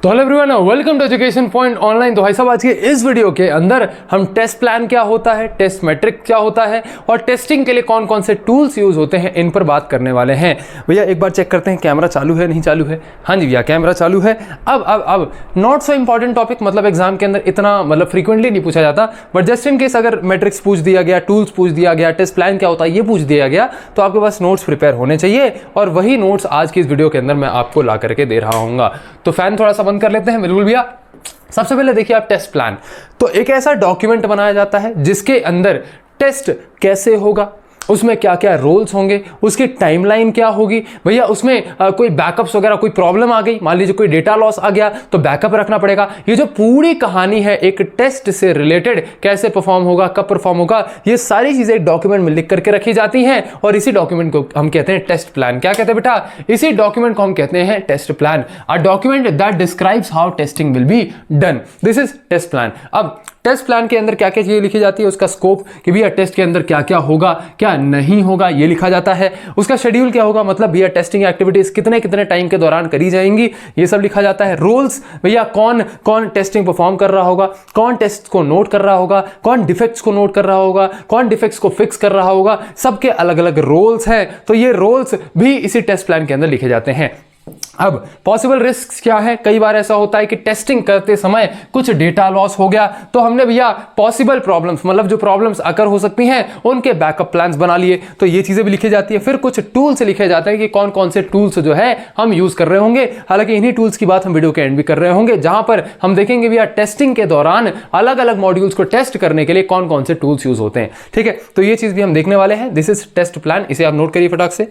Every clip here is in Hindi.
तो hello everyone, welcome to Education Point online. तो भाई साहब, आज के इस वीडियो के अंदर हम टेस्ट प्लान क्या होता है, टेस्ट मैट्रिक क्या होता है और टेस्टिंग के लिए कौन कौन से टूल्स यूज होते हैं, इन पर बात करने वाले हैं। भैया एक बार चेक करते हैं कैमरा चालू है नहीं चालू है। हाँ जी भैया, कैमरा चालू है। अब नॉट सो इंपॉर्टेंट टॉपिक, मतलब एग्जाम के अंदर इतना मतलब फ्रीक्वेंटली नहीं पूछा जाता, बट जस्ट इन केस अगर मैट्रिक्स पूछ दिया गया, टूल्स पूछ दिया गया, टेस्ट प्लान क्या होता है ये पूछ दिया गया, तो आपके पास नोट्स प्रिपेयर होने चाहिए। और वही नोट्स आज की इस वीडियो के अंदर मैं आपको ला करके दे रहा हूँ। तो फैन थोड़ा सा बंद कर लेते हैं। बिल्कुल भैया, सबसे पहले देखिए आप टेस्ट प्लान। तो एक ऐसा डॉक्यूमेंट बनाया जाता है जिसके अंदर टेस्ट कैसे होगा, उसमें क्या क्या रोल्स होंगे, उसकी टाइमलाइन क्या होगी। भैया उसमें कोई बैकअप्स वगैरह, कोई प्रॉब्लम आ गई, मान लीजिए कोई डेटा लॉस आ गया तो बैकअप रखना पड़ेगा। ये जो पूरी कहानी है एक टेस्ट से रिलेटेड, कैसे परफॉर्म होगा, कब परफॉर्म होगा, ये सारी चीजें एक डॉक्यूमेंट में लिख करके रखी जाती हैं। और इसी डॉक्यूमेंट को हम कहते हैं टेस्ट प्लान। क्या कहते हैं बेटा? इसी डॉक्यूमेंट को हम कहते हैं test plan. A document that describes how testing will be done, this is test plan. अब टेस्ट प्लान के अंदर क्या क्या चीजें लिखी जाती है, उसका स्कोप कि भैया टेस्ट के अंदर क्या क्या होगा, क्या नहीं होगा, ये लिखा जाता है। उसका शेड्यूल क्या होगा, मतलब भैया टेस्टिंग एक्टिविटीज कितने कितने टाइम के दौरान करी जाएंगी, ये सब लिखा जाता है। रोल्स, भैया कौन कौन टेस्टिंग परफॉर्म कर रहा होगा, कौन टेस्ट को नोट कर रहा होगा, कौन डिफेक्ट्स को नोट कर रहा होगा, कौन डिफेक्ट्स को फिक्स कर रहा होगा, सबके अलग अलग रोल्स हैं। तो ये रोल्स भी इसी टेस्ट प्लान के अंदर लिखे जाते हैं। अब पॉसिबल रिस्क क्या है? कई बार ऐसा होता है कि टेस्टिंग करते समय कुछ डेटा लॉस हो गया, तो हमने भैया पॉसिबल प्रॉब्लम्स, मतलब जो प्रॉब्लम्स अकर हो सकती हैं, उनके बैकअप प्लान्स बना लिए। तो ये चीजें भी लिखी जाती है। फिर कुछ टूल्स लिखे जाते हैं कि कौन कौन से टूल्स जो है हम यूज कर रहे होंगे। हालांकि इन्हीं टूल्स की बात हम वीडियो के एंड भी कर रहे होंगे, जहां पर हम देखेंगे भैया टेस्टिंग के दौरान अलग अलग मॉड्यूल्स को टेस्ट करने के लिए कौन कौन से टूल्स यूज होते हैं। ठीक है, तो ये चीज भी हम देखने वाले हैं। दिस इज टेस्ट प्लान, इसे आप नोट करिए फटाक से।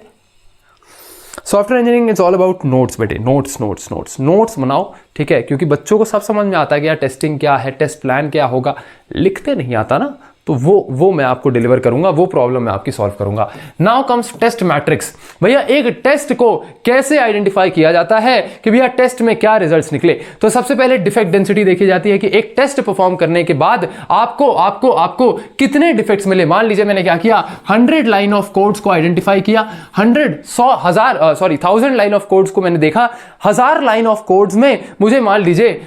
Software engineering is all about notes बेटे, नोट्स नोट्स नोट्स नोट्स बनाओ। ठीक है, क्योंकि बच्चों को सब समझ में आता है कि यार टेस्टिंग क्या है, टेस्ट प्लान क्या होगा, लिखते नहीं आता ना, तो वो मैं आपको डिलीवर करूंगा, वो प्रॉब्लम मैं आपकी सॉल्व करूंगा। Now comes test metrics. भैया एक टेस्ट को कैसे आइडेंटिफाई किया जाता है कि भैया टेस्ट में क्या रिजल्ट्स निकले। तो सबसे पहले डिफेक्ट डेंसिटी देखी जाती है कि एक टेस्ट परफॉर्म करने के बाद आपको आपको आपको कितने डिफेक्ट्स मिले। मान लीजिए मैंने क्या किया, 100 लाइन ऑफ कोड्स को आइडेंटिफाई किया, 1000 लाइन ऑफ कोड्स को मैंने देखा। 1000 लाइन ऑफ कोड्स में मुझे मान लीजिए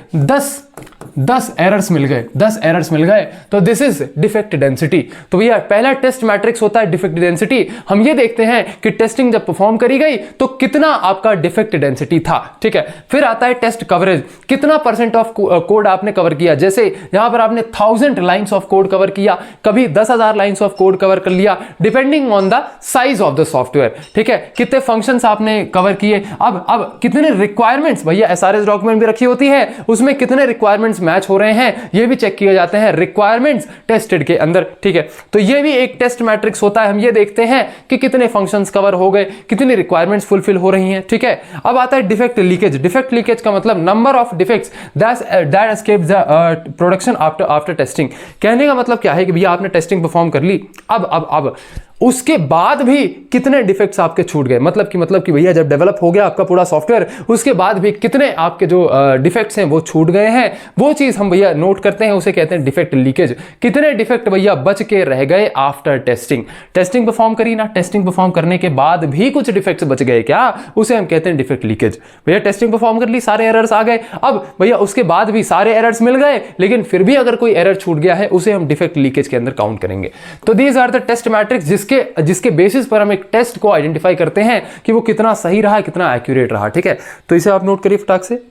10 एरर्स मिल गए, 10 एरर्स मिल गए, तो दिस इज डिफेक्ट डेंसिटी। तो भैया पहला टेस्ट मैट्रिक्स होता है डिफेक्ट डेंसिटी। हम ये देखते हैं कि टेस्टिंग जब परफॉर्म करी गई तो कितना आपका डिफेक्ट डेंसिटी था। ठीक है, फिर आता है टेस्ट कवरेज, कितना % ऑफ कोड आपने कवर किया। जैसे यहां पर आपने 1000 लाइंस ऑफ कोड कवर किया, कभी 10,000 लाइंस ऑफ कोड कवर कर लिया, depending on the size of the software. ठीक है, कितने फंक्शंस आपने कवर किए। अब कितने रिक्वायरमेंट्स, भैया एसआरएस डॉक्यूमेंट भी रखी होती है, उसमें कितने रिक्वायरमेंट्स मैच हो रहे हैं, ये भी चेक किए जाते हैं रिक्वायरमेंट्स टेस्टेड के अंदर। ठीक है, तो ये भी एक टेस्ट मैट्रिक्स होता है। हम ये देखते हैं कि कितने फंक्शंस कवर हो गए, कितनी रिक्वायरमेंट्स फुलफिल हो रही हैं। ठीक है, अब आता है डिफेक्ट लीकेज। डिफेक्ट लीकेज का मतलब number of defects that escape the production after testing. कहने का मतलब क्या है कि भैया आपने टेस्टिंग परफॉर्म कर ली, अब उसके बाद भी कितने डिफेक्ट्स आपके छूट गए। मतलब कि भैया जब डेवलप हो गया आपका पूरा सॉफ्टवेयर, उसके बाद भी कितने आपके जो डिफेक्ट्स हैं वो छूट गए हैं, वो चीज हम भैया नोट करते हैं, उसे कहते हैं डिफेक्ट लीकेज। कितने डिफेक्ट भैया बच के रह गए आफ्टर टेस्टिंग। टेस्टिंग परफॉर्म करी ना, टेस्टिंग परफॉर्म करने के बाद भी कुछ डिफेक्ट्स बच गए क्या, उसे हम कहते हैं डिफेक्ट लीकेज। भैया टेस्टिंग परफॉर्म कर ली, सारे एरर्स आ गए, अब भैया उसके बाद भी सारे एरर्स मिल गए, लेकिन फिर भी अगर कोई एरर छूट गया है, उसे हम डिफेक्ट लीकेज के अंदर काउंट करेंगे। तो these are the test metrics जिसके बेसिस पर हम एक टेस्ट को आइडेंटिफाई करते हैं कि वो कितना सही रहा, कितना एक्यूरेट रहा। ठीक है, तो इसे आप नोट करिए फटाक से।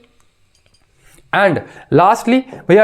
एंड लास्टली भैया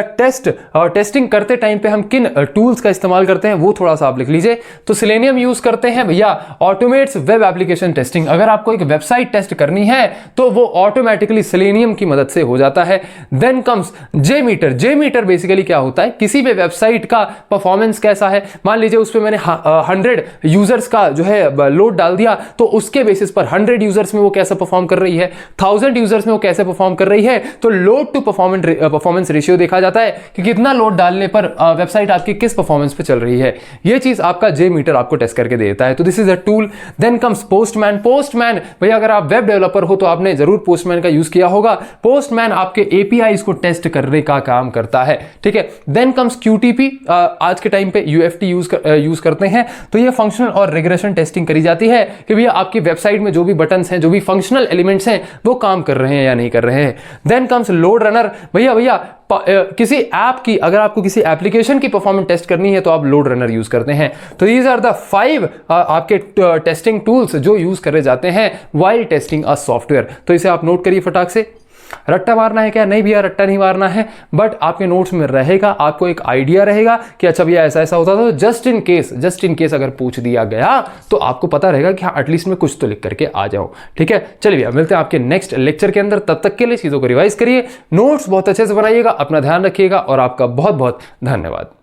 टेस्टिंग करते टाइम पे हम किन टूल्स का इस्तेमाल करते हैं वो थोड़ा सा आप लिख लीजिए। तो सेलेनियम यूज करते हैं भैया, ऑटोमेट्स वेब एप्लीकेशन टेस्टिंग। अगर आपको एक वेबसाइट टेस्ट करनी है तो वो ऑटोमेटिकली सेलेनियम की मदद से हो जाता है। Then comes geometry. Geometry basically क्या होता है, किसी भी वेबसाइट का परफॉर्मेंस कैसा है, मान लीजिए उस पर मैंने 100 यूजर्स का जो है लोड डाल दिया, तो उसके बेसिस पर 100 यूजर्स में वो कैसे परफॉर्म कर रही है, 1000 यूजर्स में वो कैसे परफॉर्म कर रही है। तो load to perform performance ratio देखा जाता है कि कितना लोड डालने पर वेबसाइट आपकी किस परफॉर्मेंस पे चल रही है। ये चीज आपका जे मीटर आपको टेस्ट करके देता है। तो this is a tool. Then comes Postman. Postman भैया अगर आप वेब डेवलपर हो तो आपने जरूर पोस्टमैन का यूज किया होगा। पोस्टमैन आपके एपीआईज को टेस्ट करने का काम करता है, ठीक है। Then comes QTP. आज के टाइम पे यूएफटी यूज करते हैं, तो ये फंक्शनल और रिग्रेशन टेस्टिंग करी जाती है कि भैया आपकी वेबसाइट में जो भी बटन्स हैं, जो भी फंक्शनल एलिमेंट्स हैं, वो काम कर रहे हैं या नहीं कर रहे हैं। Then comes load runner. भैया किसी ऐप की, अगर आपको किसी एप्लीकेशन की परफॉर्मेंस टेस्ट करनी है तो आप लोड रनर यूज करते हैं। तो दीज आर द 5 आपके टेस्टिंग टूल्स जो यूज करे जाते हैं व्हाइल टेस्टिंग अ सॉफ्टवेयर। तो इसे आप नोट करिए फटाक से। रट्टा मारना है क्या? नहीं भैया रट्टा नहीं मारना है, बट आपके नोट्स में रहेगा, आपको एक आइडिया रहेगा कि अच्छा भैया ऐसा ऐसा होता था। तो जस्ट इन केस अगर पूछ दिया गया तो आपको पता रहेगा कि हाँ एटलीस्ट मैं कुछ तो लिख करके आ जाऊं, ठीक है। चलिए भैया मिलते हैं आपके नेक्स्ट लेक्चर के अंदर। तब तक के लिए चीजों को रिवाइज करिए, नोट्स बहुत अच्छे से बनाइएगा, अपना ध्यान रखिएगा और आपका बहुत बहुत धन्यवाद।